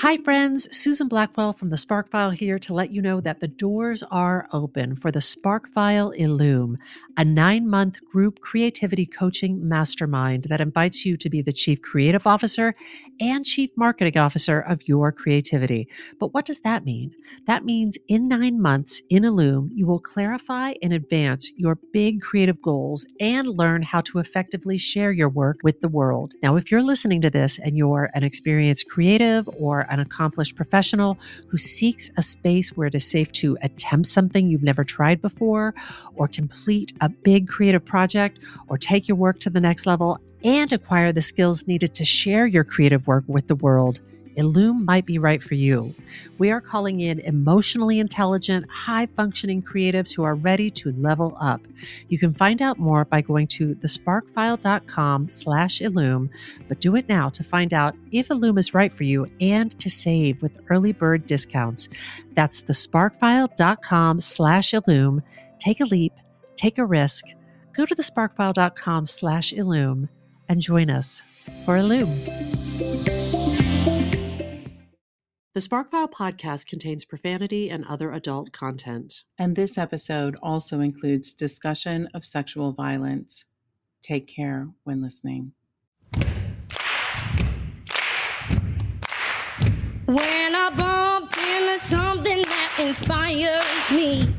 Hi, friends. Susan Blackwell from the Spark File here to let you know that the doors are open for the Spark File Illume, a 9-month group creativity coaching mastermind that invites you to be the Chief Creative Officer and Chief Marketing Officer of your creativity. But what does that mean? That means in 9 months in Illume, you will clarify and advance your big creative goals and learn how to effectively share your work with the world. Now, if you're listening to this and you're an experienced creative or an accomplished professional who seeks a space where it is safe to attempt something you've never tried before, or complete a big creative project, or take your work to the next level and acquire the skills needed to share your creative work with the world, Illume might be right for you. We are calling in emotionally intelligent, high-functioning creatives who are ready to level up. You can find out more by going to thesparkfile.com/Illume, but do it now to find out if Illume is right for you and to save with early bird discounts. That's thesparkfile.com/Illume. Take a leap, take a risk. Go to thesparkfile.com/Illume and join us for Illume. The Sparkfile podcast contains profanity and other adult content. And this episode also includes discussion of sexual violence. Take care when listening. When I bump into something that inspires me,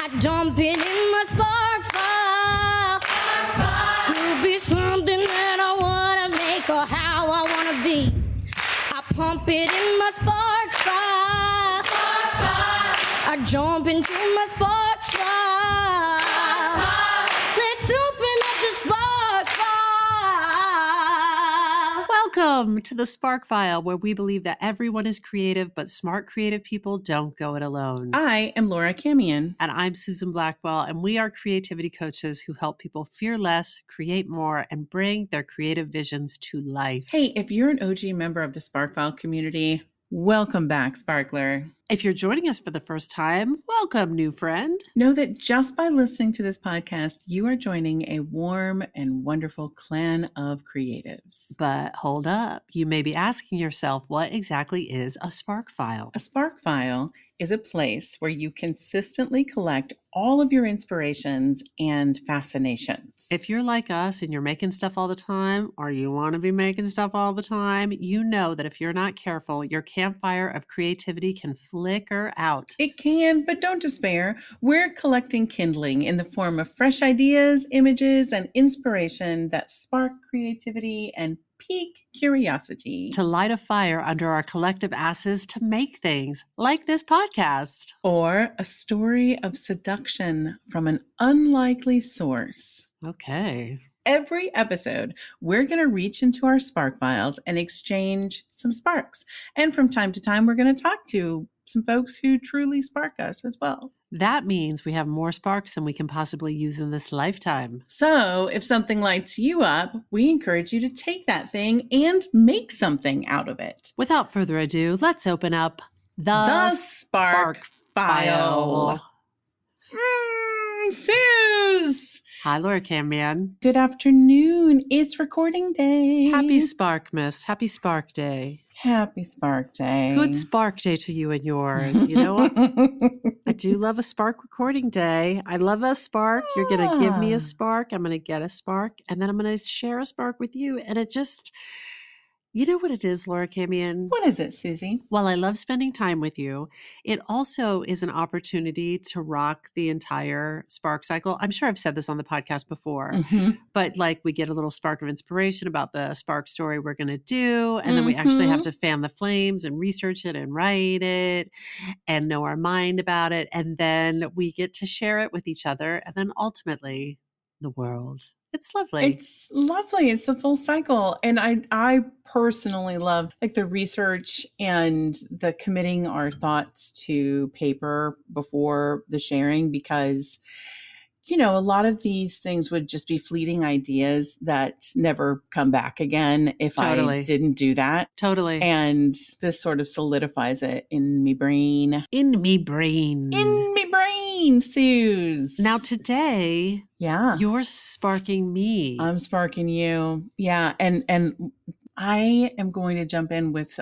I dump it in my spark file. Could be something that I want to make or how I want to be. Pump it in my spark file. I jump into my spark file. Let's open up the spark file. Welcome to the Spark File, where we believe that everyone is creative, but smart creative people don't go it alone. I am Laura Camion. And I'm Susan Blackwell, and we are creativity coaches who help people fear less, create more, and bring their creative visions to life. Hey, if you're an OG member of the Sparkfile community, welcome back, Sparkler. If you're joining us for the first time, welcome, new friend. Know that just by listening to this podcast, you are joining a warm and wonderful clan of creatives. But hold up, you may be asking yourself, what exactly is a Spark File? A Spark File is a place where you consistently collect all of your inspirations and fascinations. If you're like us and you're making stuff all the time, or you want to be making stuff all the time, you know that if you're not careful, your campfire of creativity can flicker out. It can, but don't despair. We're collecting kindling in the form of fresh ideas, images, and inspiration that spark creativity and pique curiosity. To light a fire under our collective asses to make things like this podcast. Or a story of seduction from an unlikely source. Okay. Every episode, we're going to reach into our spark files and exchange some sparks. And from time to time, we're going to talk to some folks who truly spark us as well. That means we have more sparks than we can possibly use in this lifetime. So if something lights you up, we encourage you to take that thing and make something out of it. Without further ado, let's open up the Spark File. Suze! Hi, Laura Camion. Good afternoon. It's recording day. Happy Spark, Miss. Happy Spark Day. Happy Spark Day. Good Spark Day to you and yours. You know what? I do love a spark recording day. I love a spark. You're going to give me a spark. I'm going to get a spark. And then I'm going to share a spark with you. And it just, you know what it is, Laura Camion? What is it, Susie? While I love spending time with you, it also is an opportunity to rock the entire spark cycle. I'm sure I've said this on the podcast before, but like we get a little spark of inspiration about the spark story we're going to do. And then we actually have to fan the flames and research it and write it and know our mind about it. And then we get to share it with each other. And then ultimately the world. It's lovely. It's lovely. It's the full cycle. And I personally love like the research and the committing our thoughts to paper before the sharing, because, you know, a lot of these things would just be fleeting ideas that never come back again if I didn't do that. Totally. And this sort of solidifies it in me brain. In me brain. In me brain, Suze. Now today, you're sparking me. I'm sparking you. Yeah. And I am going to jump in with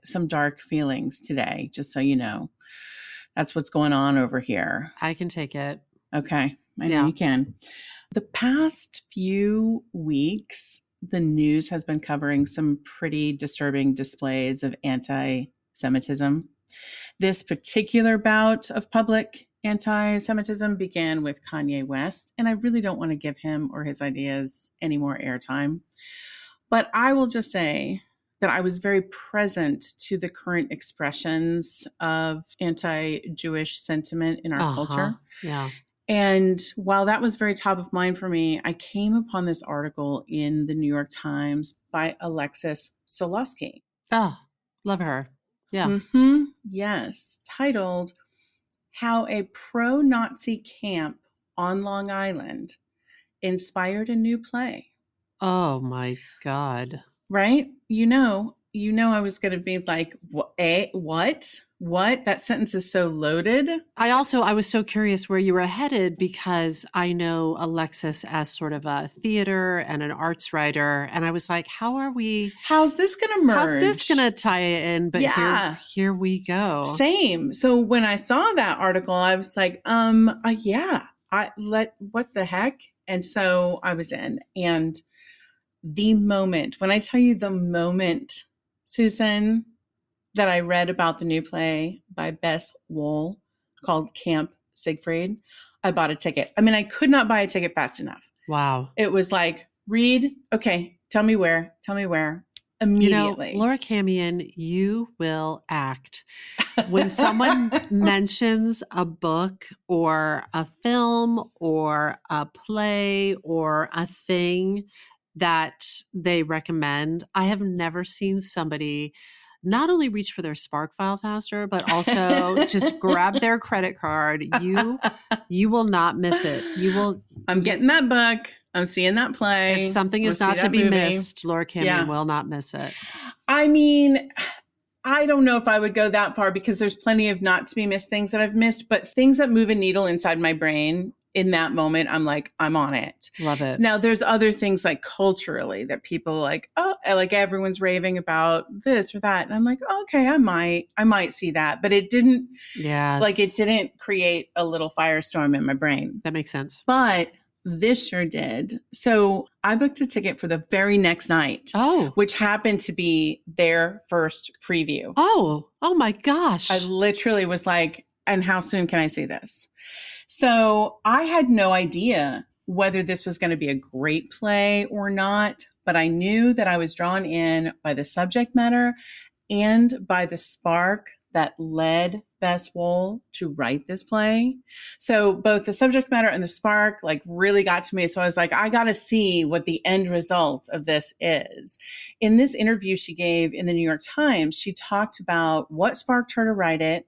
some dark feelings today, just so you know. That's what's going on over here. I can take it. Okay. I know you can. The past few weeks, the news has been covering some pretty disturbing displays of anti-Semitism. This particular bout of public anti-Semitism began with Kanye West, and I really don't want to give him or his ideas any more airtime. But I will just say that I was very present to the current expressions of anti-Jewish sentiment in our culture. Yeah. And while that was very top of mind for me, I came upon this article in the New York Times by Alexis Solosky. Oh, love her. Yeah. Mm-hmm. Yes. Titled, How a Pro-Nazi Camp on Long Island Inspired a New Play. Oh my God. Right? You know, I was going to be like, what? What? That sentence is so loaded. I was so curious where you were headed, because I know Alexis as sort of a theater and an arts writer. And I was like, how's this going to merge? How's this going to tie in? But here we go. Same. So when I saw that article, I was like, what the heck? And so I was in. And when I tell you the moment, Susan, that I read about the new play by Bess Wohl called Camp Siegfried, I bought a ticket. I mean, I could not buy a ticket fast enough. Wow. It was like, read, okay, tell me where, immediately. Laura Camion, you will act. When someone mentions a book or a film or a play or a thing that they recommend, I have never seen somebody not only reach for their Spark file faster, but also just grab their credit card. You will not miss it. I'm getting that book. I'm seeing that play. If something is not to be missed, Laura Camion will not miss it. I mean, I don't know if I would go that far, because there's plenty of not to be missed things that I've missed, but things that move a needle inside my brain. In that moment, I'm like, I'm on it. Love it. Now, there's other things like culturally that people like, like everyone's raving about this or that. And I'm like, okay, I might see that. But it didn't, it didn't create a little firestorm in my brain. That makes sense. But this sure did. So I booked a ticket for the very next night. Oh. Which happened to be their first preview. Oh my gosh. I literally was like, and how soon can I see this? So I had no idea whether this was going to be a great play or not, but I knew that I was drawn in by the subject matter and by the spark that led Bess Wohl to write this play. So both the subject matter and the spark really got to me. So I was like, I got to see what the end result of this is. In this interview she gave in the New York Times, she talked about what sparked her to write it,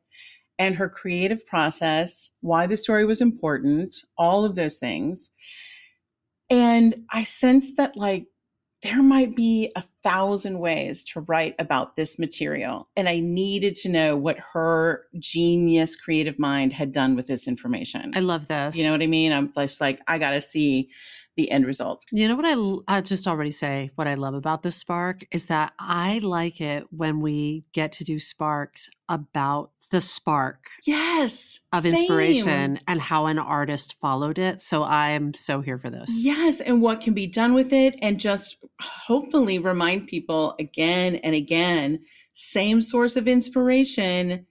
and her creative process, why the story was important, all of those things. And I sensed that there might be 1,000 ways to write about this material. And I needed to know what her genius creative mind had done with this information. I love this. You know what I mean? I'm just like, I got to see the end result. You know what I just already say, what I love about this spark is that I like it when we get to do sparks about the spark of inspiration and how an artist followed it. So I'm so here for this. Yes. And what can be done with it, and just hopefully remind people again and again, same source of inspiration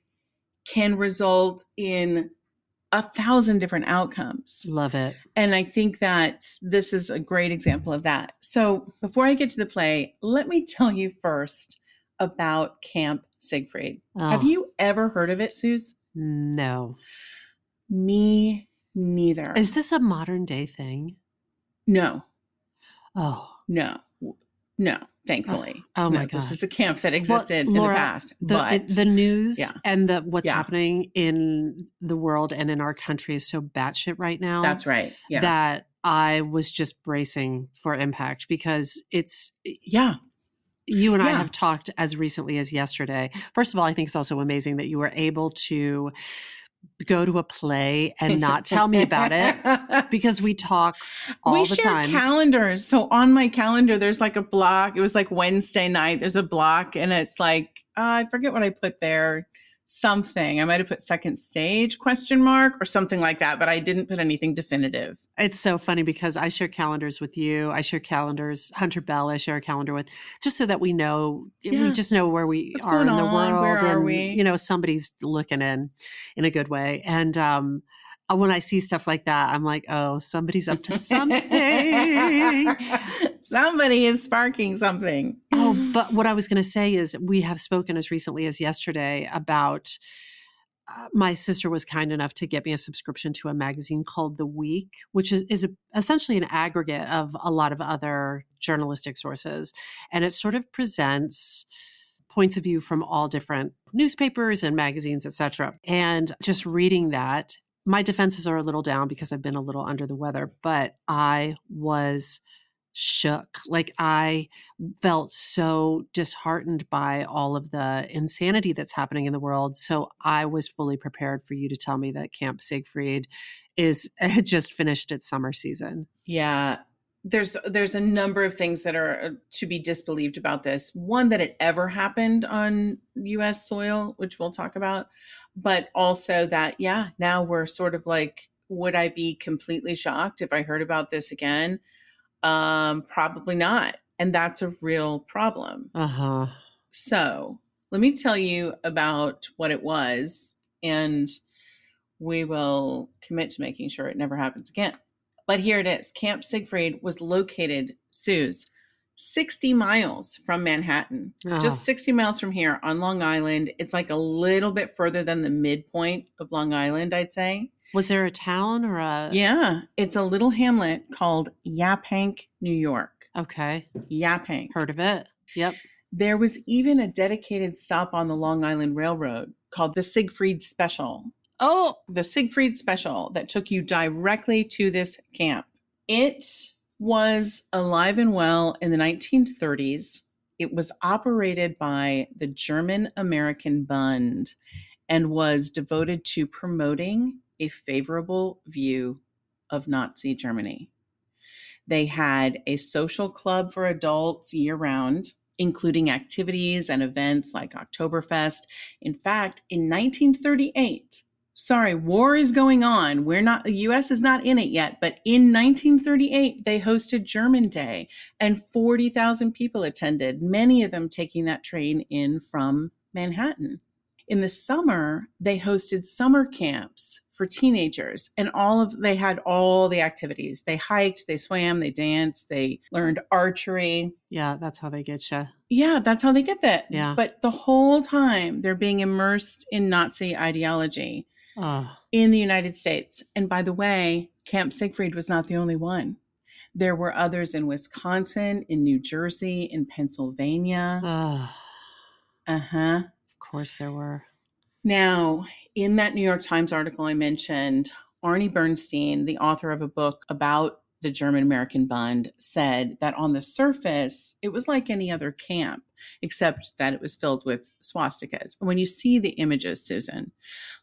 can result in 1,000 different outcomes. Love it. And I think that this is a great example of that. So before I get to the play, let me tell you first about Camp Siegfried. Have you ever heard of it, Suze? No. Me neither. Is this a modern day thing? No. Oh. No. Thankfully. Oh my God. This is a camp that existed in Laura, the past. But the news and what's happening in the world and in our country is so batshit right now. That's right. Yeah. That I was just bracing for impact, because it's you and I have talked as recently as yesterday. First of all, I think it's also amazing that you were able to go to a play and not tell me about it because we talk all the time. We share calendars. So on my calendar, there's like a block. It was like Wednesday night. There's a block and it's like, I forget what I put there. Something. I might have put second stage ? Or something like that, but I didn't put anything definitive. It's so funny because I share calendars with you. I share calendars, Hunter Bell, I share a calendar with, just so that we know, we just know where we What's are going in the on? world. Where are and, we? Somebody's looking in a good way. And when I see stuff like that, I'm like, oh, somebody's up to something. Somebody is sparking something. Oh, but what I was going to say is we have spoken as recently as yesterday about my sister was kind enough to get me a subscription to a magazine called The Week, which is essentially an aggregate of a lot of other journalistic sources. And it sort of presents points of view from all different newspapers and magazines, et cetera. And just reading that, my defenses are a little down because I've been a little under the weather, but I was shook. Like I felt so disheartened by all of the insanity that's happening in the world. So I was fully prepared for you to tell me that Camp Siegfried had just finished its summer season. Yeah. There's a number of things that are to be disbelieved about this. One, that it ever happened on U.S. soil, which we'll talk about, but also that, now we're sort of like, would I be completely shocked if I heard about this again? Probably not. And that's a real problem. Uh-huh. So let me tell you about what it was, and we will commit to making sure it never happens again. But here it is. Camp Siegfried was located, Suze, 60 miles from Manhattan, just 60 miles from here on Long Island. It's like a little bit further than the midpoint of Long Island, I'd say. Was there a town or a... Yeah, it's a little hamlet called Yaphank, New York. Okay. Yaphank. Heard of it. Yep. There was even a dedicated stop on the Long Island Railroad called the Siegfried Special. Oh, the Siegfried Special that took you directly to this camp. It was alive and well in the 1930s. It was operated by the German-American Bund and was devoted to promoting a favorable view of Nazi Germany. They had a social club for adults year-round, including activities and events like Oktoberfest. In fact, in 1938, war is going on. The U.S. is not in it yet, but in 1938, they hosted German Day and 40,000 people attended, many of them taking that train in from Manhattan. In the summer, they hosted summer camps for teenagers, and they had all the activities. They hiked, they swam, they danced, they learned archery. Yeah, that's how they get you. Yeah, that's how they get that. Yeah. But the whole time, they're being immersed in Nazi ideology in the United States. And by the way, Camp Siegfried was not the only one. There were others in Wisconsin, in New Jersey, in Pennsylvania. Of course there were. Now, in that New York Times article I mentioned, Arnie Bernstein, the author of a book about the German-American Bund, said that on the surface, it was like any other camp, except that it was filled with swastikas. And when you see the images, Susan,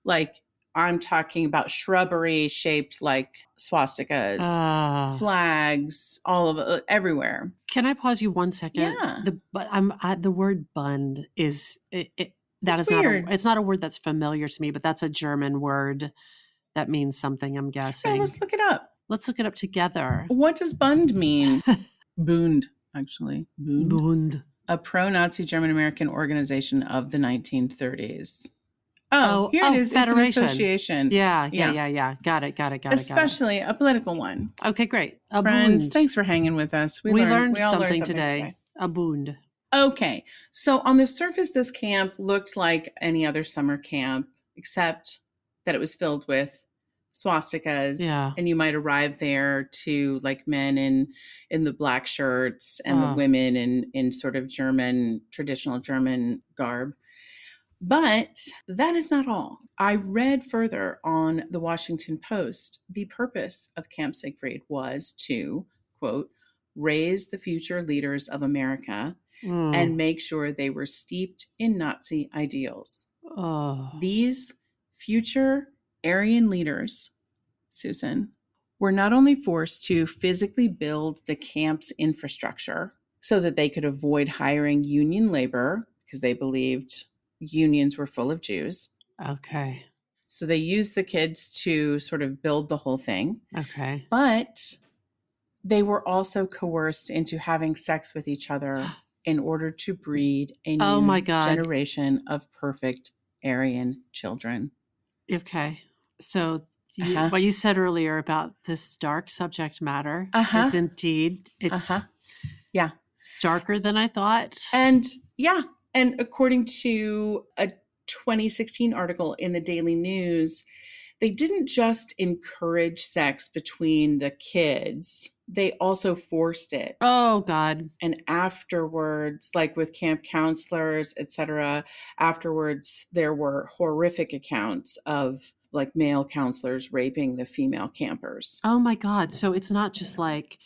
like I'm talking about shrubbery shaped like swastikas, flags, all of it, everywhere. Can I pause you 1 second? Yeah. The word Bund is that is weird. It's not a word that's familiar to me, but that's a German word that means something, I'm guessing. Yeah, let's look it up. Let's look it up together. What does Bund mean? Bund, actually. Bund. A pro-Nazi German-American organization of the 1930s. Here it is. Federation. It's an association. Yeah. Got it. Especially a political one. Okay, great. A Friends, Bund. thanks for hanging with us. We learned something today. A Bund. Okay. So on the surface, this camp looked like any other summer camp, except that it was filled with swastikas. Yeah. And you might arrive there to like men in the black shirts and the women in sort of traditional German garb. But that is not all. I read further on the Washington Post, the purpose of Camp Siegfried was to, quote, raise the future leaders of America and make sure they were steeped in Nazi ideals. These future Aryan leaders, Susan, were not only forced to physically build the camp's infrastructure so that they could avoid hiring union labor because they believed unions were full of Jews. Okay. So they used the kids to sort of build the whole thing. Okay. But they were also coerced into having sex with each other in order to breed a Oh new my God. generation of perfect Aryan children. Okay. So Uh-huh. what you said earlier about this dark subject matter is indeed, it's Yeah. darker than I thought. And according to a 2016 article in the Daily News, they didn't just encourage sex between the kids, they also forced it. Oh, God. And afterwards, like with camp counselors, etc., afterwards, there were horrific accounts of like male counselors raping the female campers. Oh, my God. So it's not just like,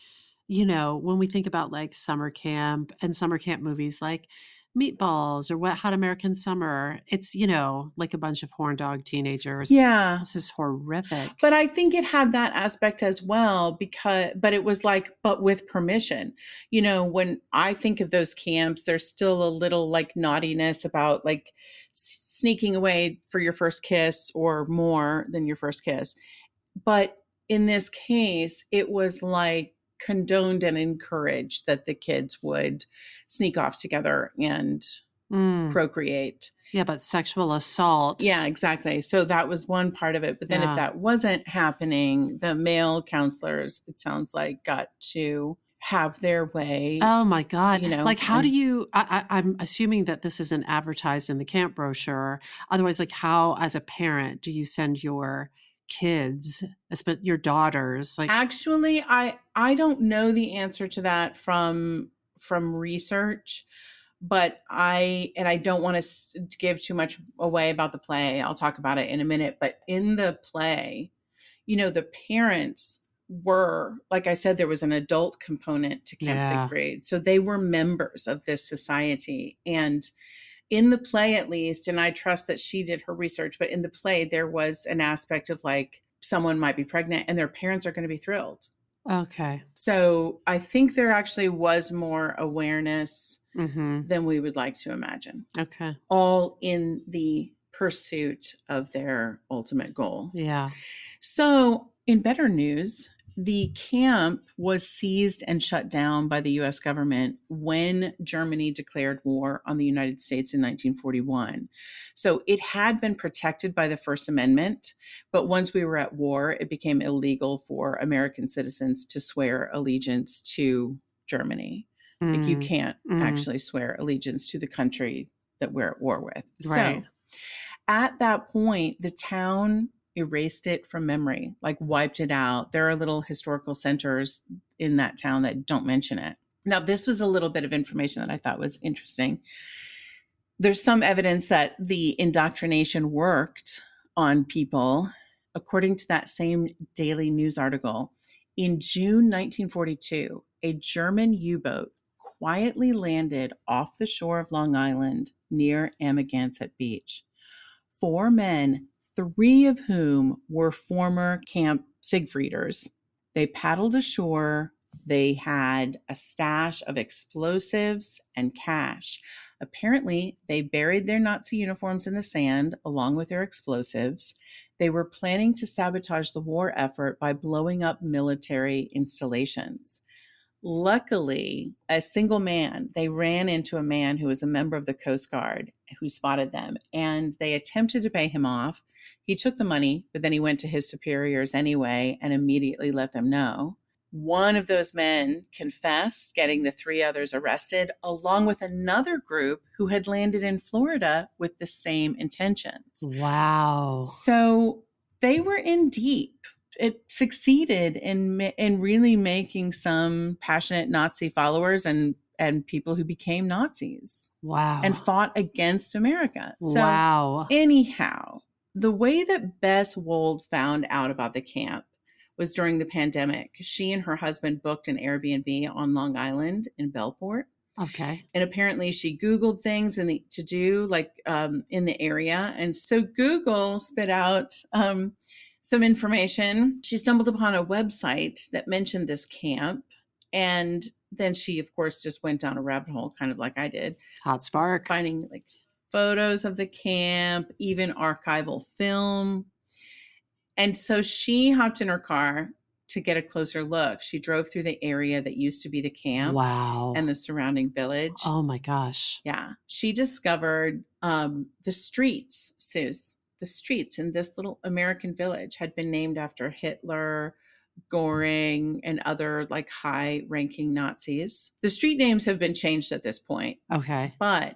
when we think about like summer camp and summer camp movies like Meatballs or Wet Hot American Summer, it's, like a bunch of horn dog teenagers. Yeah. This is horrific. But I think it had that aspect as well but it was like, but with permission. When I think of those camps, there's still a little like naughtiness about like sneaking away for your first kiss or more than your first kiss. But in this case, it was like condoned and encouraged that the kids would sneak off together and procreate. Yeah, but sexual assault. Yeah, exactly. So that was one part of it. But then if that wasn't happening, the male counselors, it sounds like, got to have their way. Oh my God. Like how do you, I'm assuming that this isn't advertised in the camp brochure. Otherwise, like how, as a parent, do you send your kids, your daughters? Like, actually, I don't know the answer to that from research, but I don't want to give too much away about the play. I'll talk about it in a minute. But in the play, the parents were, like I said, there was an adult component to Camp Siegfried. So they were members of this society. And in the play, at least, and I trust that she did her research, but in the play, there was an aspect of like someone might be pregnant and their parents are going to be thrilled. Okay. So I think there actually was more awareness than we would like to imagine. Okay. All in the pursuit of their ultimate goal. Yeah. So in better news, the camp was seized and shut down by the U.S. government when Germany declared war on the United States in 1941. So it had been protected by the First Amendment, but once we were at war, it became illegal for American citizens to swear allegiance to Germany. Like you can't actually swear allegiance to the country that we're at war with. Right. So at that point, the town erased it from memory, like wiped it out. There are little historical centers in that town that don't mention it. Now, this was a little bit of information that I thought was interesting. There's some evidence that the indoctrination worked on people. According to that same Daily News article, in June 1942, a German U-boat quietly landed off the shore of Long Island near Amagansett Beach. 4 men, 3 of whom were former Camp Siegfrieders. They paddled ashore. They had a stash of explosives and cash. Apparently, they buried their Nazi uniforms in the sand along with their explosives. They were planning to sabotage the war effort by blowing up military installations. Luckily, a single man, they ran into a man who was a member of the Coast Guard who spotted them, and they attempted to pay him off. He took the money, but then he went to his superiors anyway and immediately let them know. One of those men confessed, getting the 3 others arrested, along with another group who had landed in Florida with the same intentions. Wow. So they were in deep. It succeeded in really making some passionate Nazi followers and people who became Nazis. Wow. And fought against America. Wow. So anyhow, the way that Bess Wohl found out about the camp was during the pandemic. She and her husband booked an Airbnb on Long Island in Bellport. Okay. And apparently she Googled things to do in the area. And so Google spit out some information. She stumbled upon a website that mentioned this camp. And then she, of course, just went down a rabbit hole, kind of like I did. Hot spark. Finding like photos of the camp, even archival film. And so she hopped in her car to get a closer look. She drove through the area that used to be the camp. Wow. And the surrounding village. Oh my gosh. Yeah. She discovered the streets, Suze. The streets in this little American village had been named after Hitler, Goring, and other like high-ranking Nazis. The street names have been changed at this point. Okay. But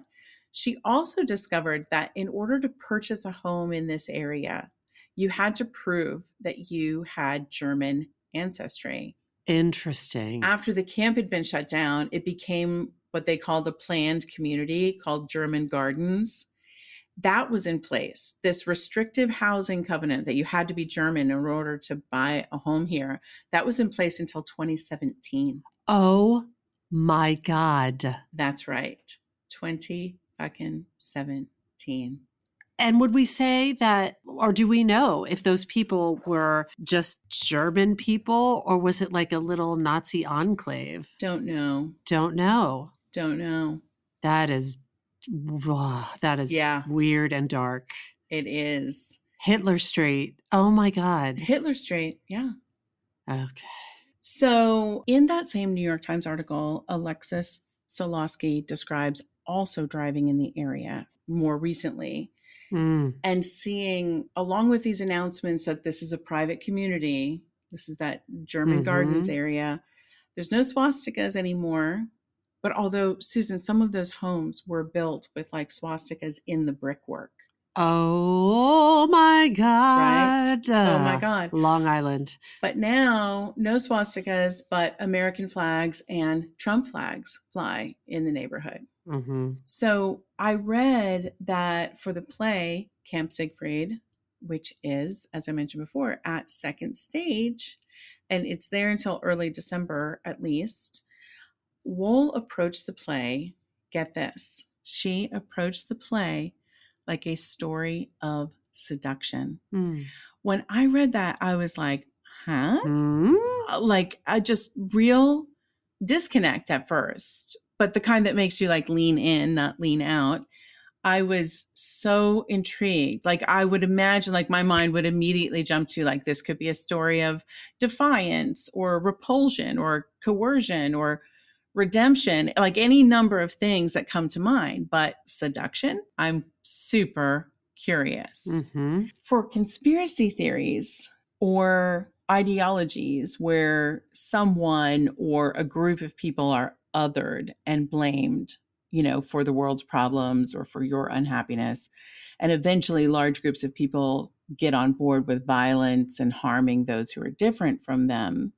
she also discovered that in order to purchase a home in this area, you had to prove that you had German ancestry. Interesting. After the camp had been shut down, it became what they called a planned community called German Gardens. That was in place. This restrictive housing covenant that you had to be German in order to buy a home here, that was in place until 2017. Oh my God. That's right. 2017. And would we say that, or do we know if those people were just German people, or was it like a little Nazi enclave? Don't know. Don't know. Don't know. That is weird and dark. It is. Hitler Street. Oh my God. Hitler Street. Yeah. Okay. So in that same New York Times article, Alexis Solosky describes also driving in the area more recently. And seeing, along with these announcements that this is a private community, this is that German Gardens area, there's no swastikas anymore. But although, Susan, some of those homes were built with like swastikas in the brickwork. Oh my God. Right? Oh my God. Long Island. But now, no swastikas, but American flags and Trump flags fly in the neighborhood. Mm-hmm. So I read that for the play Camp Siegfried, which is, as I mentioned before, at second stage, and it's there until early December at least, Wohl approached the play, get this, she approached the play like a story of seduction. When I read that, I was like, huh? Like I just real disconnect at first, but the kind that makes you like lean in, not lean out. I was so intrigued. Like I would imagine like my mind would immediately jump to like, this could be a story of defiance or repulsion or coercion or redemption, like any number of things that come to mind. But seduction, I'm super curious. For conspiracy theories or ideologies where someone or a group of people are othered and blamed, you know, for the world's problems or for your unhappiness, and eventually large groups of people get on board with violence and harming those who are different from them,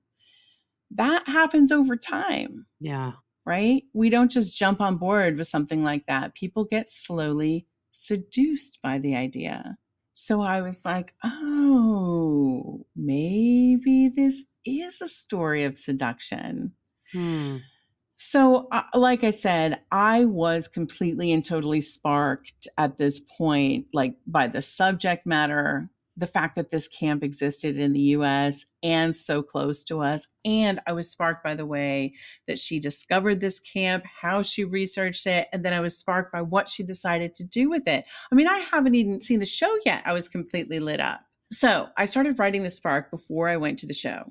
that happens over time. Yeah. Right? We don't just jump on board with something like that. People get slowly seduced by the idea. So I was like, oh, maybe this is a story of seduction. So like I said, I was completely and totally sparked at this point, like by the subject matter, the fact that this camp existed in the US and so close to us. And I was sparked by the way that she discovered this camp, how she researched it. And then I was sparked by what she decided to do with it. I mean, I haven't even seen the show yet. I was completely lit up. So I started writing the spark before I went to the show.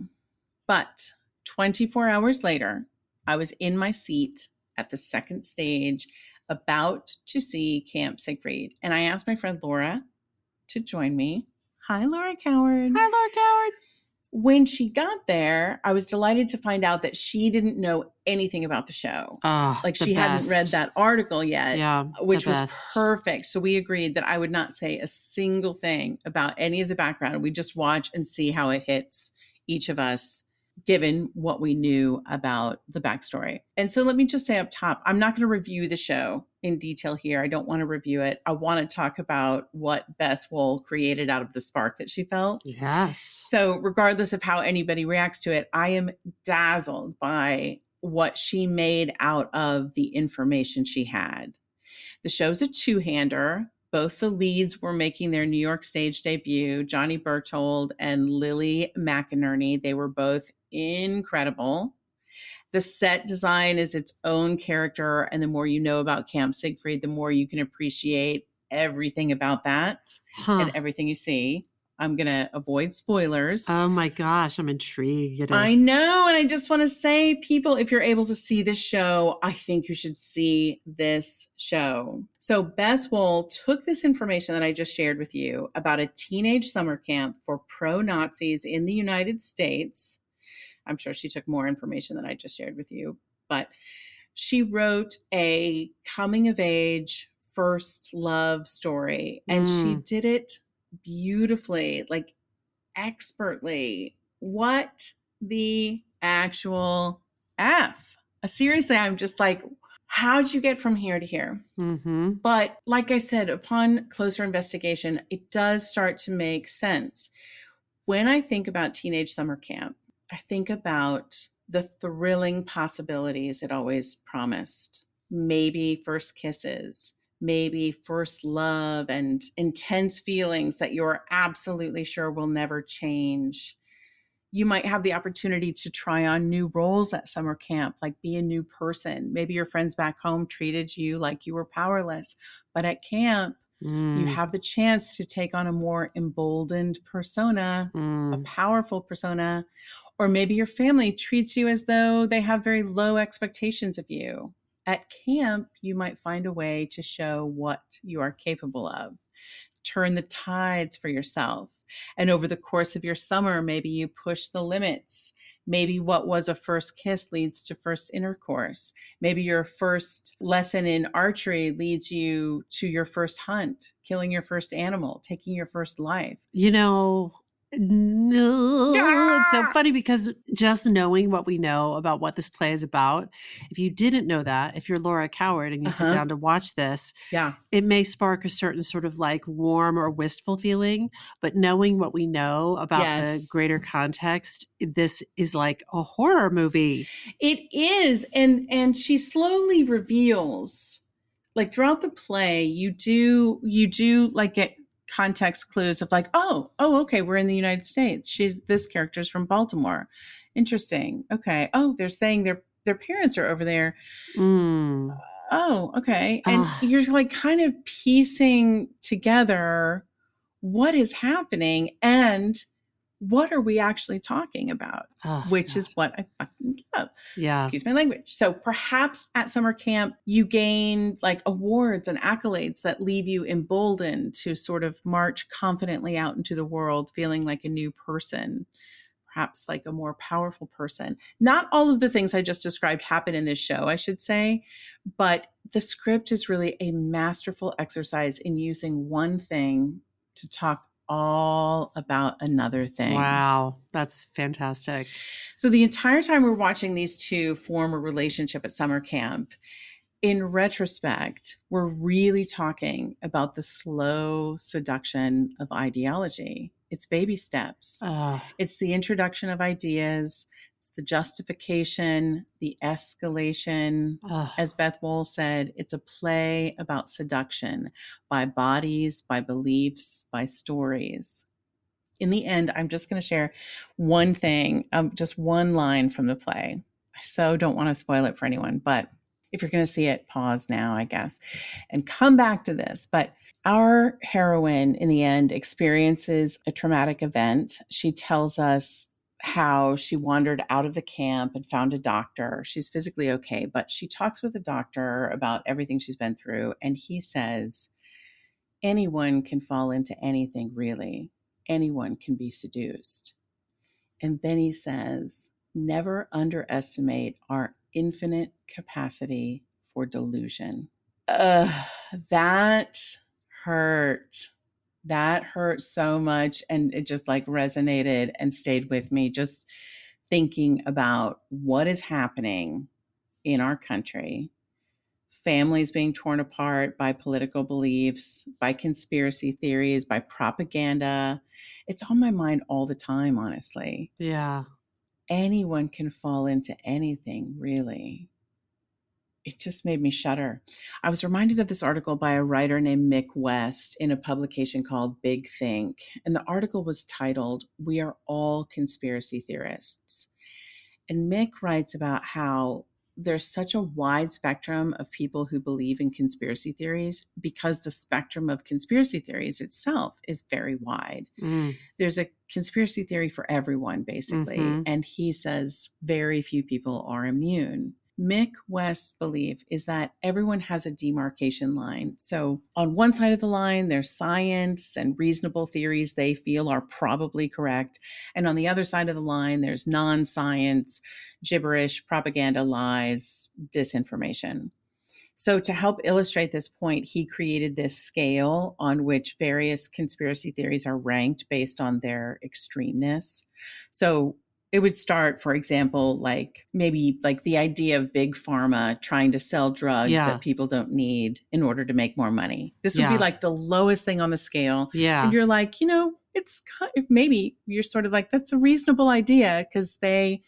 But 24 hours later, I was in my seat at the second stage about to see Camp Siegfried. And I asked my friend Laura to join me. Hi, Laura Coward. Hi, Laura Coward. When she got there, I was delighted to find out that she didn't know anything about the show. Like she hadn't read that article yet, which was perfect. So we agreed that I would not say a single thing about any of the background. We just watch and see how it hits each of us, given what we knew about the backstory. And so let me just say up top, I'm not going to review the show in detail here. I don't want to review it. I want to talk about what Bess Wohl created out of the spark that she felt. Yes. So regardless of how anybody reacts to it, I am dazzled by what she made out of the information she had. The show's a two-hander. Both the leads were making their New York stage debut, Johnny Berthold and Lily McInerney. They were both incredible. The set design is its own character, and the more you know about Camp Siegfried, the more you can appreciate everything about that and everything you see. I'm going to avoid spoilers. Oh my gosh, I'm intrigued. I know. And I just want to say, people, if you're able to see this show, I think you should see this show. So Bess Wohl took this information that I just shared with you about a teenage summer camp for pro-Nazis in the United States. I'm sure she took more information than I just shared with you, but she wrote a coming of age first love story, and she did it beautifully, like expertly. What the actual F? Seriously, I'm just like, how'd you get from here to here? Mm-hmm. But like I said, upon closer investigation, it does start to make sense. When I think about teenage summer camp, I think about the thrilling possibilities it always promised. Maybe first kisses, maybe first love and intense feelings that you're absolutely sure will never change. You might have the opportunity to try on new roles at summer camp, like be a new person. Maybe your friends back home treated you like you were powerless, but at camp, you have the chance to take on a more emboldened persona, a powerful persona. Or maybe your family treats you as though they have very low expectations of you. At camp, you might find a way to show what you are capable of. Turn the tides for yourself. And over the course of your summer, maybe you push the limits. Maybe what was a first kiss leads to first intercourse. Maybe your first lesson in archery leads you to your first hunt, killing your first animal, taking your first life. You know, no, it's so funny because just knowing what we know about what this play is about, if you didn't know that, if you're Laura Coward and you sit down to watch this, it may spark a certain sort of like warm or wistful feeling. But knowing what we know about the greater context, this is like a horror movie. It is. And she slowly reveals, like throughout the play, you do like get context clues of like, oh, okay, we're in the United States. This character's from Baltimore. Interesting. Okay. Oh, they're saying their parents are over there. Oh, okay. And you're like kind of piecing together what is happening and what are we actually talking about, which is what I fucking love. Yeah. Excuse my language. So perhaps at summer camp, you gain like awards and accolades that leave you emboldened to sort of march confidently out into the world, feeling like a new person, perhaps like a more powerful person. Not all of the things I just described happen in this show, I should say, but the script is really a masterful exercise in using one thing to talk all about another thing. Wow, that's fantastic. So the entire time we're watching these two form a relationship at summer camp, in retrospect, we're really talking about the slow seduction of ideology. It's baby steps. It's the introduction of ideas. It's the justification, the escalation. As Bess Wohl said, it's a play about seduction by bodies, by beliefs, by stories. In the end, I'm just going to share one thing, just one line from the play. I so don't want to spoil it for anyone, but if you're going to see it, pause now, I guess, and come back to this. But our heroine, in the end, experiences a traumatic event. She tells us how she wandered out of the camp and found a doctor. She's physically okay, but she talks with a doctor about everything she's been through. And he says, anyone can fall into anything, really. Anyone can be seduced. And then he says, never underestimate our infinite capacity for delusion. That hurt. That hurt so much, and it just like resonated and stayed with me, just thinking about what is happening in our country. Families being torn apart by political beliefs, by conspiracy theories, by propaganda. It's on my mind all the time, honestly. Yeah. anyone can fall into anything, really. It just made me shudder. I was reminded of this article by a writer named Mick West in a publication called Big Think. And the article was titled, "We Are All Conspiracy Theorists." And Mick writes about how there's such a wide spectrum of people who believe in conspiracy theories because the spectrum of conspiracy theories itself is very wide. There's a conspiracy theory for everyone, basically. And he says very few people are immune. Mick West's belief is that everyone has a demarcation line. So on one side of the line, there's science and reasonable theories they feel are probably correct. And on the other side of the line, there's non-science, gibberish, propaganda, lies, disinformation. So to help illustrate this point, he created this scale on which various conspiracy theories are ranked based on their extremeness. So it would start, for example, maybe the idea of big pharma trying to sell drugs that people don't need in order to make more money. This would be like the lowest thing on the scale. And you're like, it's maybe you're sort of like, that's a reasonable idea because they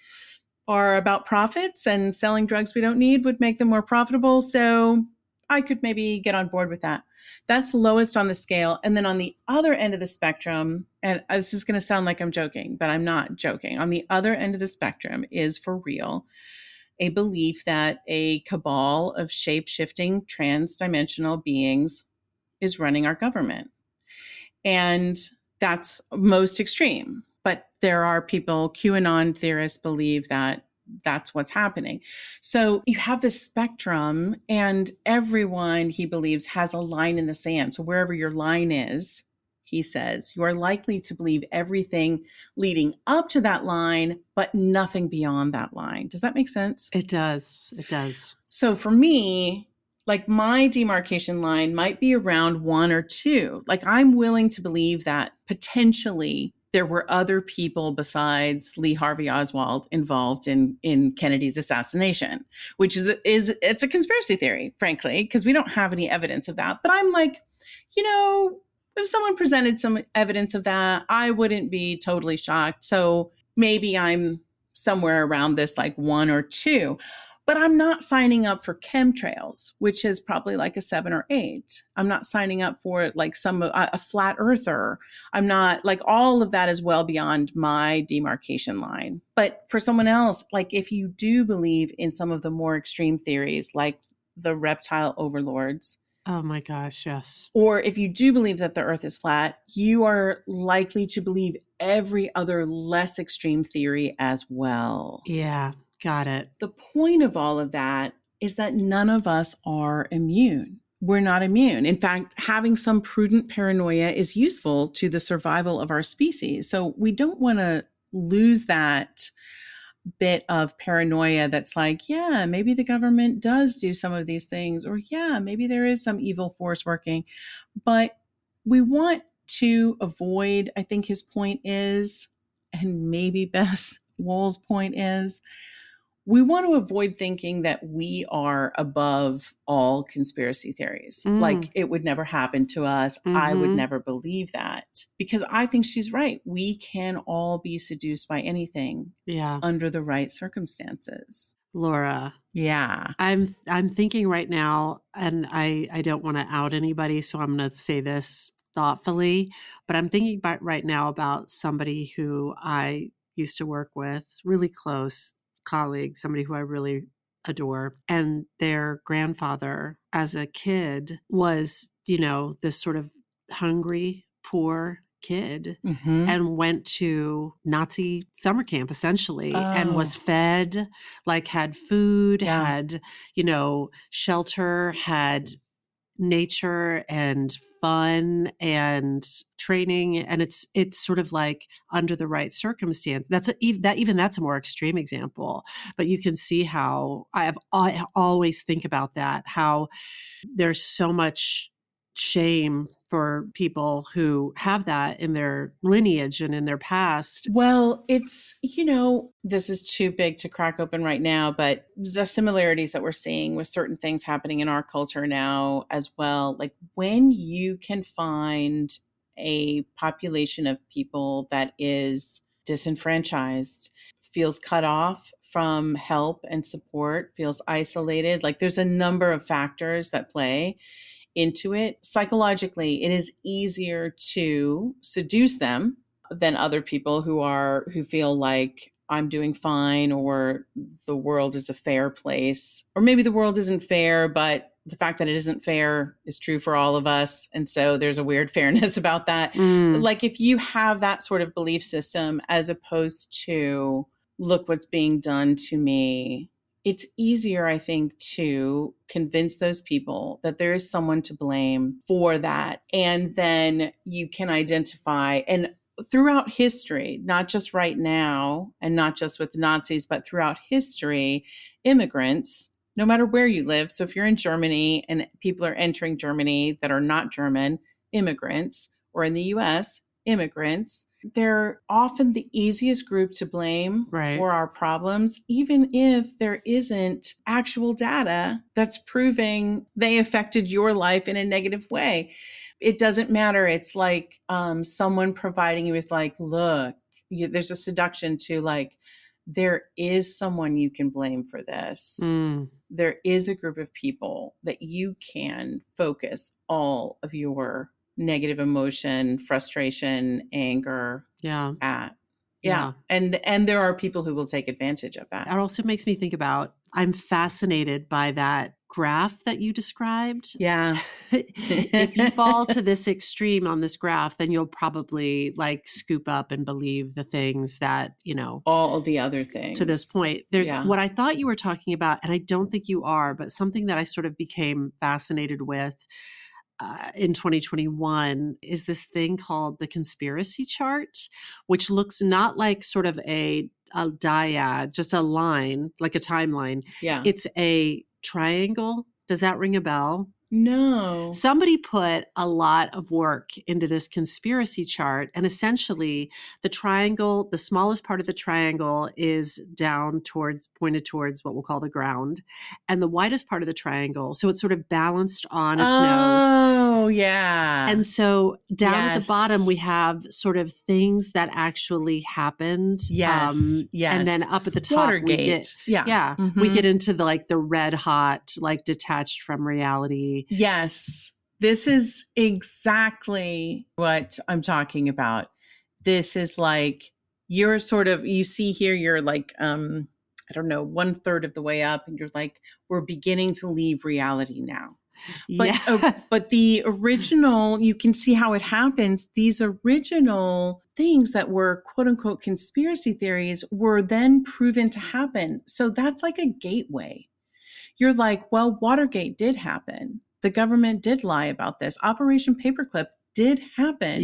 are about profits and selling drugs we don't need would make them more profitable. So I could maybe get on board with that. That's lowest on the scale. And then on the other end of the spectrum, and this is going to sound like I'm joking, but I'm not joking. On the other end of the spectrum is for real a belief that a cabal of shape-shifting transdimensional beings is running our government. And that's most extreme. But there are people, QAnon theorists believe that that's what's happening. So you have this spectrum, and everyone, he believes, has a line in the sand. So wherever your line is, he says, you are likely to believe everything leading up to that line, but nothing beyond that line. Does that make sense? It does. It does. So for me, my demarcation line might be around 1 or 2. I'm willing to believe that potentially there were other people besides Lee Harvey Oswald involved in Kennedy's assassination, which is it's a conspiracy theory, frankly, because we don't have any evidence of that. But I'm like, if someone presented some evidence of that, I wouldn't be totally shocked. So maybe I'm somewhere around this 1 or 2. But I'm not signing up for chemtrails, which is probably a 7 or 8. I'm not signing up for a flat earther. I'm not all of that is well beyond my demarcation line. But for someone else, if you do believe in some of the more extreme theories, like the reptile overlords. Oh my gosh, yes. Or if you do believe that the earth is flat, you are likely to believe every other less extreme theory as well. Yeah. Got it. The point of all of that is that none of us are immune. We're not immune. In fact, having some prudent paranoia is useful to the survival of our species. So we don't want to lose that bit of paranoia that's maybe the government does do some of these things, or maybe there is some evil force working. But we want to avoid, I think his point is, and maybe Bess Wohl's point is, we want to avoid thinking that we are above all conspiracy theories. It would never happen to us. I would never believe that, because I think she's right. We can all be seduced by anything under the right circumstances. Laura. Yeah. I'm thinking right now, and I don't want to out anybody, so I'm going to say this thoughtfully, but I'm thinking right now about somebody who I used to work with, really close colleague, somebody who I really adore. And their grandfather, as a kid, was, this sort of hungry, poor kid, and went to Nazi summer camp, essentially, and was fed, had food, had, shelter, had nature and fun and training, and it's sort of under the right circumstance. That's a more extreme example, but you can see how I always think about that, how there's so much shame for people who have that in their lineage and in their past. Well, it's, this is too big to crack open right now, but the similarities that we're seeing with certain things happening in our culture now as well, when you can find a population of people that is disenfranchised, feels cut off from help and support, feels isolated. Like there's a number of factors that play into it. Psychologically, it is easier to seduce them than other people who feel like I'm doing fine, or the world is a fair place, or maybe the world isn't fair, but the fact that it isn't fair is true for all of us. And so there's a weird fairness about that. Like if you have that sort of belief system, as opposed to look what's being done to me, it's easier, I think, to convince those people that there is someone to blame for that. And then you can identify, and throughout history, not just right now and not just with the Nazis, but throughout history, immigrants, no matter where you live. So if you're in Germany and people are entering Germany that are not German, immigrants, or in the US, immigrants, they're often the easiest group to blame for our problems, even if there isn't actual data that's proving they affected your life in a negative way. It doesn't matter. It's like someone providing you with like, look, there's a seduction to like, there is someone you can blame for this. There is a group of people that you can focus all of your negative emotion, frustration, anger at. Yeah. And there are people who will take advantage of that. It also makes me think about, I'm fascinated by that graph that you described. Yeah. If you fall to this extreme on this graph, then you'll probably like scoop up and believe the things that, you know, all the other things to this point. There's what I thought you were talking about, and I don't think you are, but something that I sort of became fascinated with in 2021 is this thing called the conspiracy chart, which looks not like sort of a dyad, just a line, like a timeline. Yeah. It's a triangle. Does that ring a bell? No. Somebody put a lot of work into this conspiracy chart, and essentially the triangle, the smallest part of the triangle is pointed towards what we'll call the ground, and the widest part of the triangle, so it's sort of balanced on its nose. Oh, yeah. And so down at the bottom, we have sort of things that actually happened. Yes. And then up at the top, Watergate. we get into the red hot, like detached from reality. Yes. This is exactly what I'm talking about. This is like, you're sort of, you see here, you're like, I don't know, 1/3 of the way up, and you're like, we're beginning to leave reality now. But, but the original, you can see how it happens. These original things that were quote unquote conspiracy theories were then proven to happen. So that's like a gateway. You're like, well, Watergate did happen. The government did lie about this. Operation Paperclip did happen.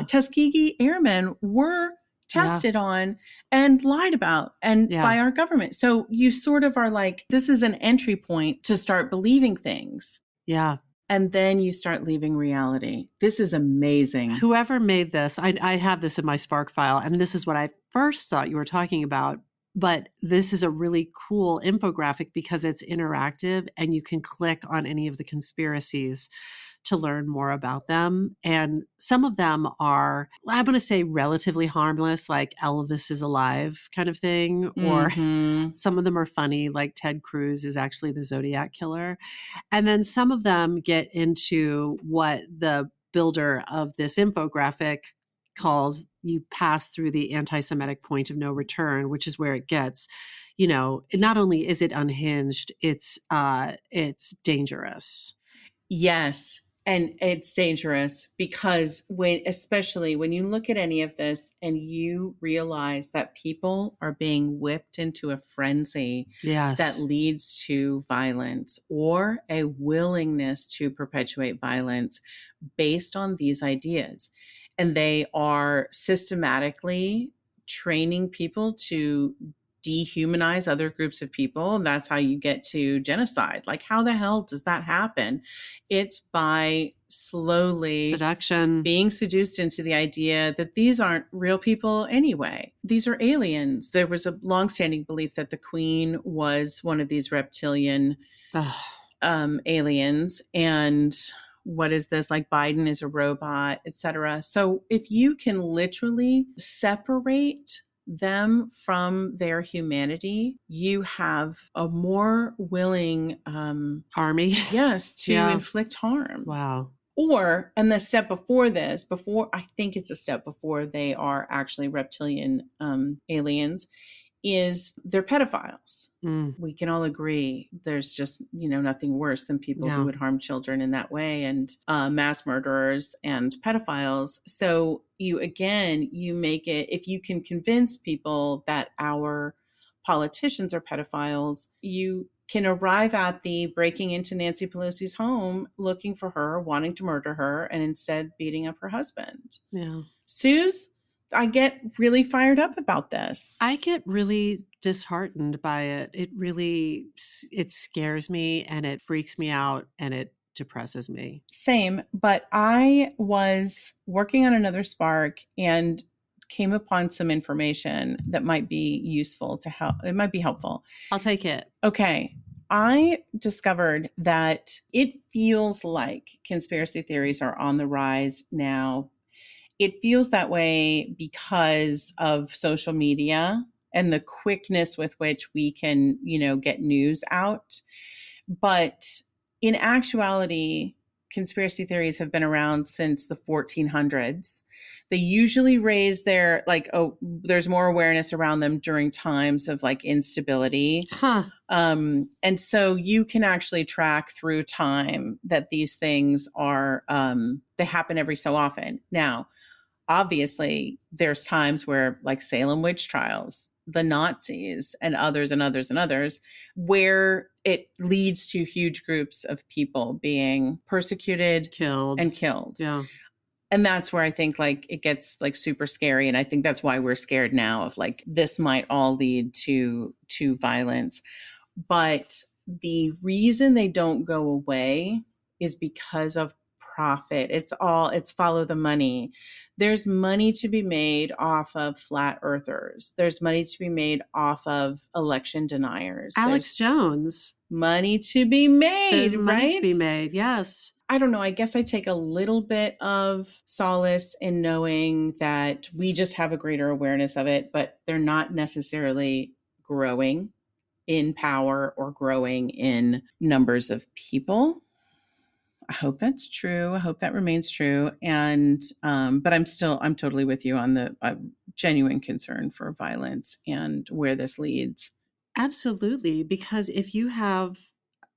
Tuskegee Airmen were tested on and lied about by our government. So you sort of are like, this is an entry point to start believing things. Yeah. And then you start leaving reality. This is amazing. Whoever made this, I have this in my Spark file, and this is what I first thought you were talking about. But this is a really cool infographic because it's interactive and you can click on any of the conspiracies to learn more about them. And some of them are, I'm going to say, relatively harmless, like Elvis is alive kind of thing. Or some of them are funny, like Ted Cruz is actually the Zodiac killer. And then some of them get into what the builder of this infographic calls, you pass through the anti-Semitic point of no return, which is where it gets, not only is it unhinged, it's dangerous. Yes. And it's dangerous because especially when you look at any of this and you realize that people are being whipped into a frenzy that leads to violence or a willingness to perpetuate violence based on these ideas. And they are systematically training people to dehumanize other groups of people. And that's how you get to genocide. Like, how the hell does that happen? It's by slowly seduction, being seduced into the idea that these aren't real people anyway. These are aliens. There was a longstanding belief that the Queen was one of these reptilian aliens. And what is this? Like, Biden is a robot, etc. So if you can literally separate them from their humanity, you have a more willing Army. yes, to Yeah. inflict harm. Wow. Or, and the step before this, I think it's a step before they are actually reptilian aliens, is they're pedophiles. Mm. We can all agree there's just, nothing worse than people Yeah. who would harm children in that way, and mass murderers and pedophiles. So you make it, if you can convince people that our politicians are pedophiles, you can arrive at the breaking into Nancy Pelosi's home, looking for her, wanting to murder her, and instead beating up her husband. Yeah. Suze, I get really fired up about this. I get really disheartened by it. It scares me and it freaks me out and it depresses me. Same, but I was working on another Spark and came upon some information that might be useful to help. It might be helpful. I'll take it. Okay. I discovered that it feels like conspiracy theories are on the rise now. It feels that way because of social media and the quickness with which we can, get news out. But in actuality, conspiracy theories have been around since the 1400s. They usually raise their, there's more awareness around them during times of instability. Huh. And so you can actually track through time that these things are, they happen every so often. Now, obviously, there's times where, like Salem witch trials, the Nazis, and others, where it leads to huge groups of people being persecuted, killed. Yeah. And that's where I think it gets super scary. And I think that's why we're scared now of this might all lead to violence. But the reason they don't go away is because of profit. It's follow the money. There's money to be made off of flat earthers. There's money to be made off of election deniers. Alex Jones. Money to be made, There's right? money to be made, yes. I don't know. I guess I take a little bit of solace in knowing that we just have a greater awareness of it, but they're not necessarily growing in power or growing in numbers of people. I hope that's true. I hope that remains true. And, but I'm totally with you on the genuine concern for violence and where this leads. Absolutely. Because if you have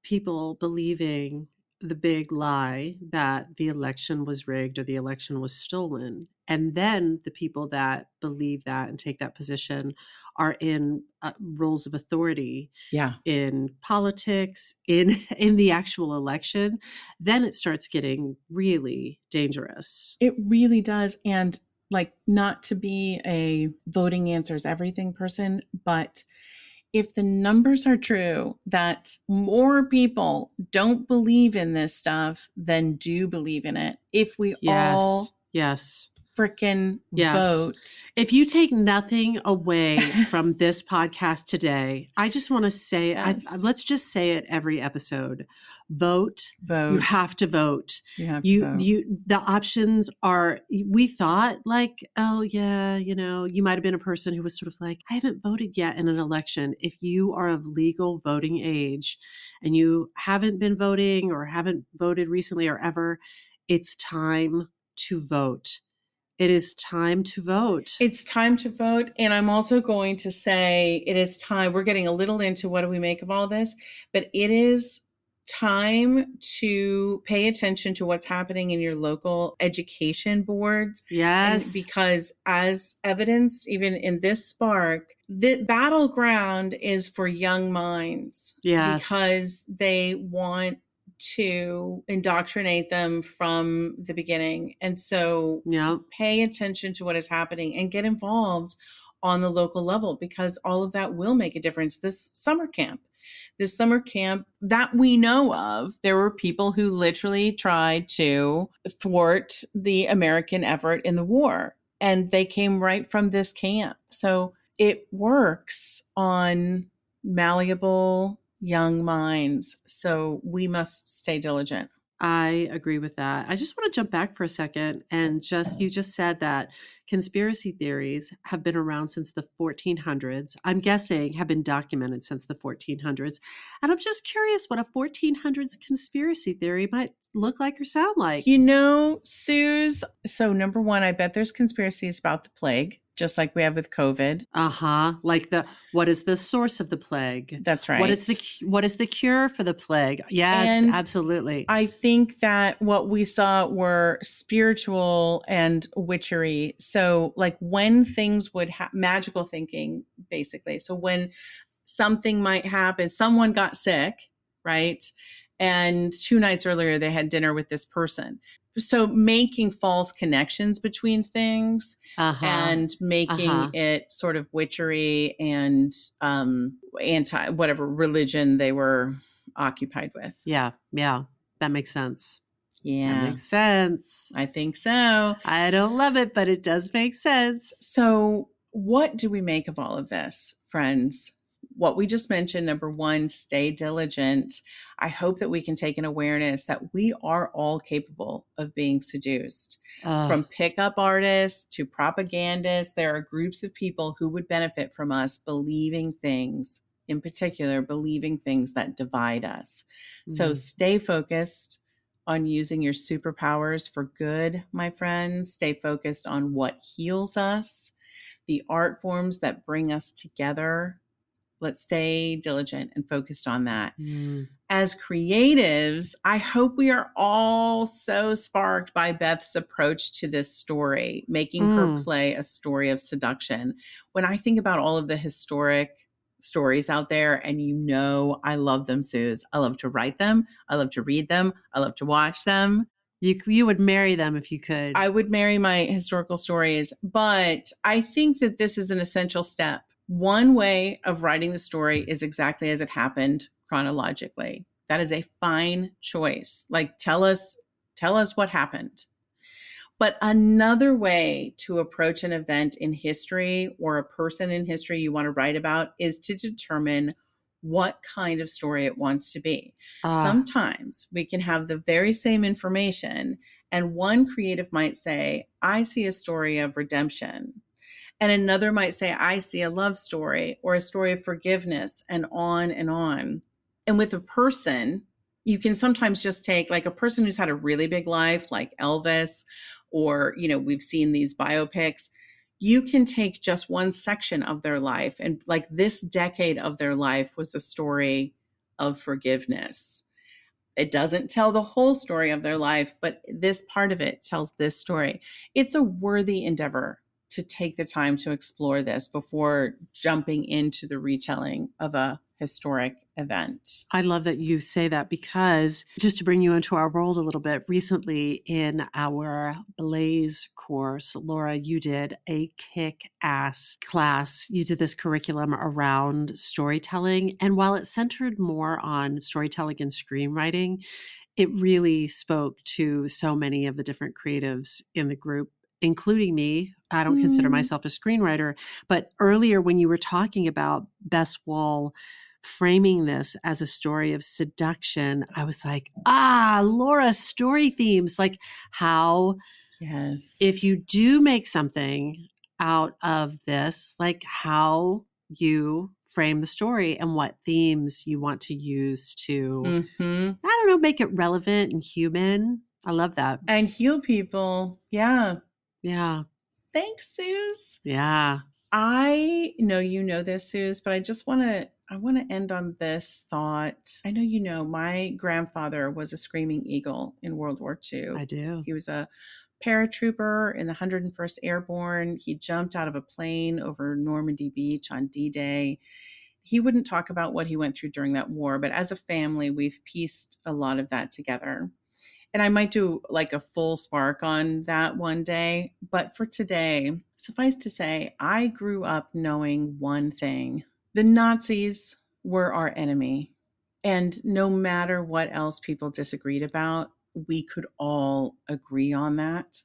people believing the big lie that the election was rigged or the election was stolen, and then the people that believe that and take that position are in roles of authority in politics, in the actual election, then it starts getting really dangerous. It really does. And not to be a voting answers everything person, but if the numbers are true that more people don't believe in this stuff than do believe in it, if we all freaking vote. If you take nothing away from this podcast today, I just want to say, let's just say it every episode. Vote. You have to vote. The options are, we thought oh yeah, you might've been a person who was sort of I haven't voted yet in an election. If you are of legal voting age and you haven't been voting or haven't voted recently or ever, it's time to vote. It is time to vote. It's time to vote. And I'm also going to say it is time. We're getting a little into what do we make of all this, but it is time to pay attention to what's happening in your local education boards. Yes. And because as evidenced, even in this Spark, the battleground is for young minds. Yes. Because they want to indoctrinate them from the beginning. And so pay attention to what is happening and get involved on the local level, because all of that will make a difference. This summer camp that we know of, there were people who literally tried to thwart the American effort in the war, and they came right from this camp. So it works on malleable young minds. So we must stay diligent. I agree with that. I just want to jump back for a second and you just said that conspiracy theories have been around since the 1400s. I'm guessing have been documented since the 1400s. And I'm just curious what a 1400s conspiracy theory might look like or sound like. You know, Suze, so number one, I bet there's conspiracies about the plague, just like we have with COVID. Like what is the source of the plague? That's right. What is the cure for the plague? Yes, And absolutely. I think that what we saw were spiritual and witchery. So like when things would magical thinking, basically. So when something might happen, someone got sick, right? And 2 nights earlier, they had dinner with this person. So making false connections between things and making it sort of witchery and anti whatever religion they were occupied with. Yeah. That makes sense. Yeah. That makes sense. I think so. I don't love it, but it does make sense. So what do we make of all of this, friends? What we just mentioned, number one, stay diligent. I hope that we can take an awareness that we are all capable of being seduced. From pickup artists to propagandists, there are groups of people who would benefit from us believing things, in particular, believing things that divide us. So stay focused on using your superpowers for good, my friends. Stay focused on what heals us, the art forms that bring us together. Let's stay diligent and focused on that. As creatives, I hope we are all so sparked by Beth's approach to this story, making her play a story of seduction. When I think about all of the historic stories out there, and you know I love them, Suze. I love to write them. I love to read them. I love to watch them. You would marry them if you could. I would marry my historical stories, but I think that this is an essential step. One way of writing the story is exactly as it happened chronologically. That is a fine choice. Like, tell us what happened. But another way to approach an event in history or a person in history you want to write about is to determine what kind of story it wants to be. Sometimes we can have the very same information, and one creative might say, I see a story of redemption. And another might say, I see a love story or a story of forgiveness, and on and on. And with a person, you can sometimes just take like a person who's had a really big life, like Elvis, or, you know, we've seen these biopics. You can take just one section of their life, and like this decade of their life was a story of forgiveness. It doesn't tell the whole story of their life, but this part of it tells this story. It's a worthy endeavor to take the time to explore this before jumping into the retelling of a historic event. I love that you say that, because just to bring you into our world a little bit, recently in our Blaze course, Laura, you did a kick-ass class. You did this curriculum around storytelling. And while it centered more on storytelling and screenwriting, it really spoke to so many of the different creatives in the group, including me. I don't consider myself a screenwriter, but earlier when you were talking about Bess Wohl framing this as a story of seduction, I was like, Laura, story themes, like how, if you do make something out of this, like how you frame the story and what themes you want to use to, I don't know, make it relevant and human. I love that. And heal people. Yeah. Yeah. Thanks, Suze. Yeah. I know you know this, Suze, but I want to end on this thought. I know you know my grandfather was a screaming eagle in World War II. I do. He was a paratrooper in the 101st Airborne. He jumped out of a plane over Normandy Beach on D-Day. He wouldn't talk about what he went through during that war, but as a family, we've pieced a lot of that together. And I might do like a full spark on that one day. But for today, suffice to say, I grew up knowing one thing. The Nazis were our enemy. And no matter what else people disagreed about, we could all agree on that.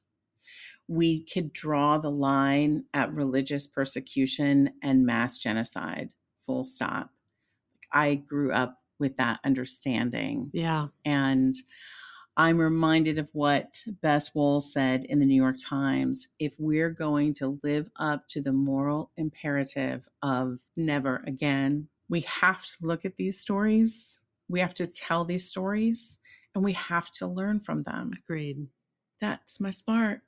We could draw the line at religious persecution and mass genocide, full stop. I grew up with that understanding. Yeah. And I'm reminded of what Bess Wohl said in the New York Times. If we're going to live up to the moral imperative of never again, we have to look at these stories. We have to tell these stories, and we have to learn from them. Agreed. That's my spark.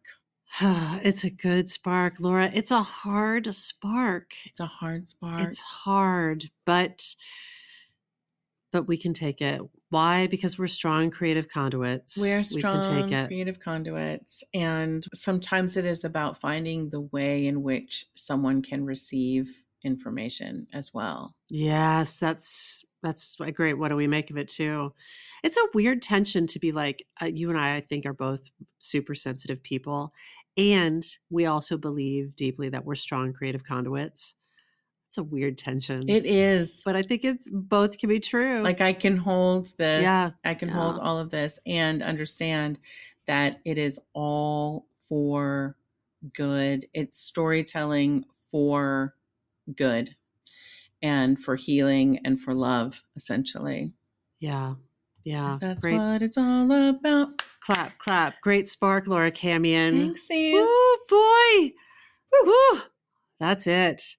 It's a good spark, Laura. It's a hard spark. It's a hard spark. It's hard, but we can take it. Why? Because we're strong creative conduits. We're strong we can take it. creative conduits. And sometimes it is about finding the way in which someone can receive information as well. Yes, that's great. What do we make of it too? It's a weird tension to be like, you and I think, are both super sensitive people. And we also believe deeply that we're strong creative conduits. It's a weird tension. It is. But I think it's both can be true. Like I can hold this. Yeah. I can hold all of this and understand that it is all for good. It's storytelling for good and for healing and for love, essentially. Yeah. Yeah. That's great. What it's all about. Clap, clap. Great spark, Laura Camion. Thanks, sis. Woo, boy. Woo. That's it.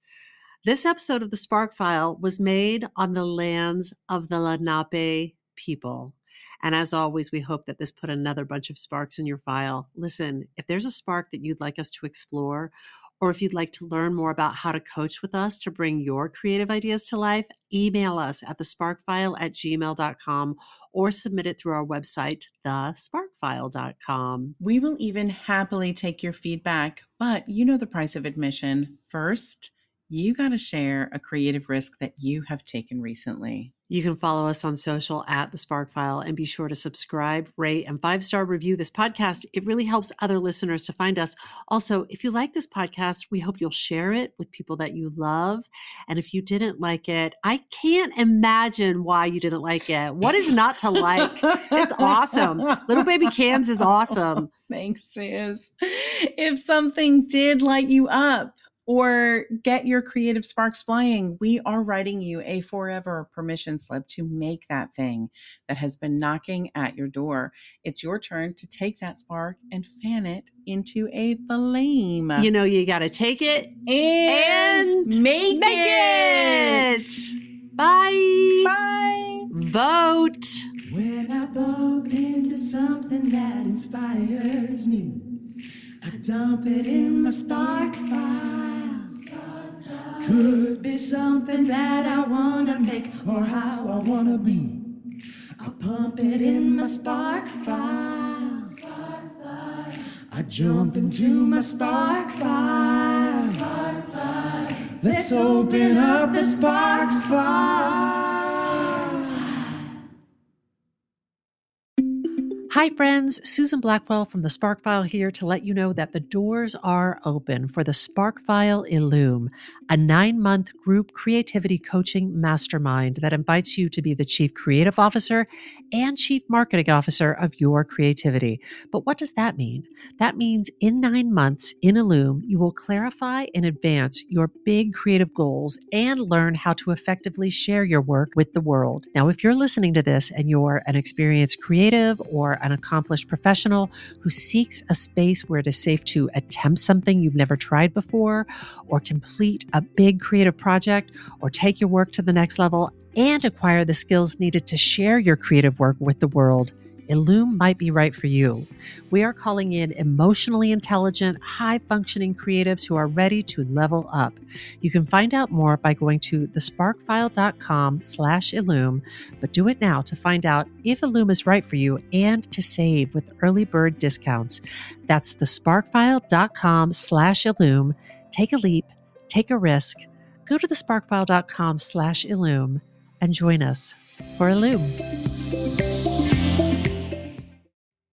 This episode of the Spark File was made on the lands of the Lenape people. And as always, we hope that this put another bunch of sparks in your file. Listen, if there's a spark that you'd like us to explore, or if you'd like to learn more about how to coach with us to bring your creative ideas to life, email us at thesparkfile@gmail.com or submit it through our website, thesparkfile.com. We will even happily take your feedback, but you know the price of admission. First, you got to share a creative risk that you have taken recently. You can follow us on social at The Spark File and be sure to subscribe, rate, and 5-star review this podcast. It really helps other listeners to find us. Also, if you like this podcast, we hope you'll share it with people that you love. And if you didn't like it, I can't imagine why you didn't like it. What is not to like? It's awesome. Little Baby Cam's is awesome. Thanks, sis. If something did light you up, or get your creative sparks flying, we are writing you a forever permission slip to make that thing that has been knocking at your door. It's your turn to take that spark and fan it into a flame. You know, you got to take it and make it. Bye. Bye. Vote. When I bump into something that inspires me, I dump it in my spark file. Could be something that I want to make or how I want to be. I pump it in my spark file. I jump into my spark file. Let's open up the spark file. Hi, friends. Susan Blackwell from the Spark File here to let you know that the doors are open for the Spark File Illume, a 9-month group creativity coaching mastermind that invites you to be the chief creative officer and chief marketing officer of your creativity. But what does that mean? That means in 9 months in Illume, you will clarify and advance your big creative goals and learn how to effectively share your work with the world. Now, if you're listening to this and you're an experienced creative or an accomplished professional who seeks a space where it is safe to attempt something you've never tried before, or complete a big creative project, or take your work to the next level and acquire the skills needed to share your creative work with the world, Illume might be right for you. We are calling in emotionally intelligent, high-functioning creatives who are ready to level up. You can find out more by going to thesparkfile.com/Illume, but do it now to find out if Illume is right for you and to save with early bird discounts. That's thesparkfile.com/Illume. Take a leap, take a risk. Go to thesparkfile.com/Illume and join us for Illume.